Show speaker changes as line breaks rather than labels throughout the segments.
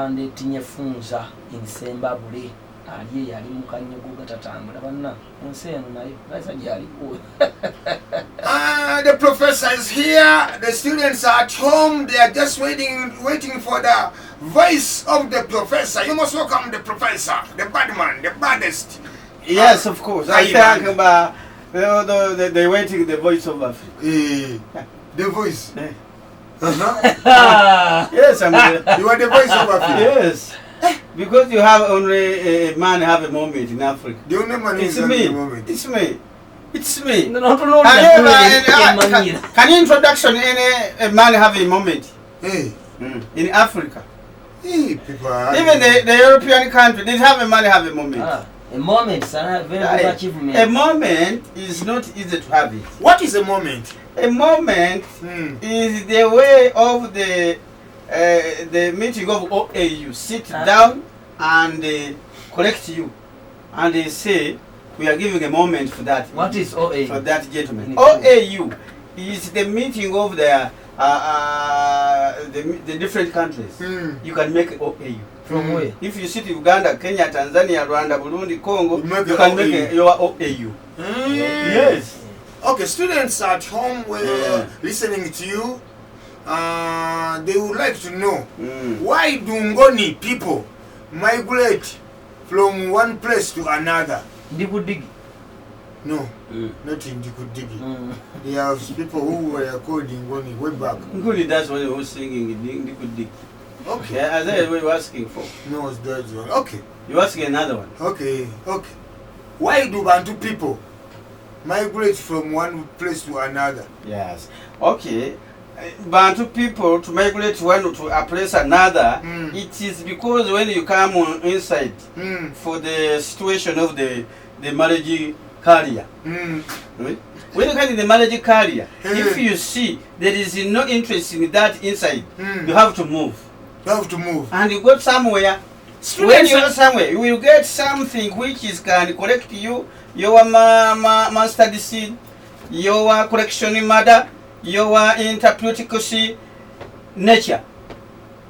ande tinyefunza insemba bule aliye yali mukanyogo gatatambula banna enseno nayo naisa jali ko.
The professor is here, the students are at home, they are just waiting for the voice of the professor. You must welcome the professor, the bad man, the baddest.
Yes, of course. I talk about they waiting the voice of Africa.
The voice.
Yes, I'm
you are the voice of Africa.
Yes. Because you have only a man have a moment in Africa.
The only man
it's
is
me.
The moment.
It's me. It's me.
No,
can you introduction any a man have a moment?
Hey.
In Africa.
Hey, people.
Even the European country, they have a man have a moment.
A moment, sir, very good achievement.
A moment is not easy to have it.
What is a moment?
A moment is the way of the meeting of OAU sit down and correct you, and they say we are giving a moment for that.
What is OAU?
For that gentleman. OAU is the meeting of the different countries. You can make OAU.
From where?
If you sit in Uganda, Kenya, Tanzania, Rwanda, Burundi, Congo, you can make your OAU. Yes.
Okay, students at home were listening to you. They would like to know why do Ngoni people migrate from one place to another?
Ndikudigi.
No, not in Ndikudigi. There are people who were called Ngoni way back.
Ngoni, that's what they were singing in Ndikudigi.
Okay.
Yeah, as I was asking for.
No, it's that one. Okay.
You asking another one.
Okay. Why do Bantu people migrate from one place to another?
Yes. Okay. Bantu people to migrate one to a place another, it is because when you come inside for the situation of the marriage career. Right? When you come in the marriage career, if you see there is no interest in that inside, you have to move.
You have to move.
And you go somewhere. When you go somewhere, you will get something which is can correct you, your master seed, your correction mother, your interpretical nature.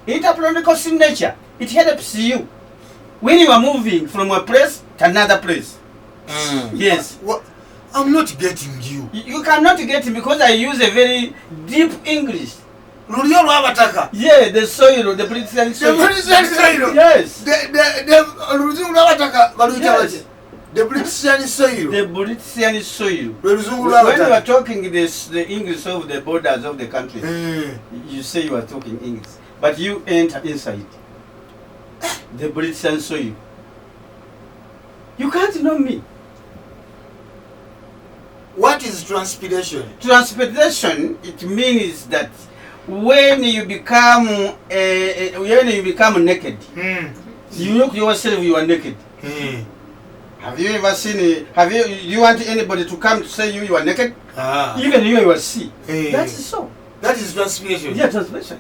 Interpretical nature, it helps you when you are moving from a place to another place. Yes.
What? I'm not getting you.
You cannot get it because I use a very deep English. Yeah, the soil, the British soil.
The British soil.
Yes.
The British soil.
The British soil. When you are talking the English of the borders of the country, you say you are talking English, but you enter inside the British soil. You can't know me.
What is transpiration?
Transpiration, it means that when you become naked, you look yourself, you are naked. Have you ever seen? You want anybody to come to say you are naked? Even you will see. That is so.
That is transpiration.
Yeah, transpiration.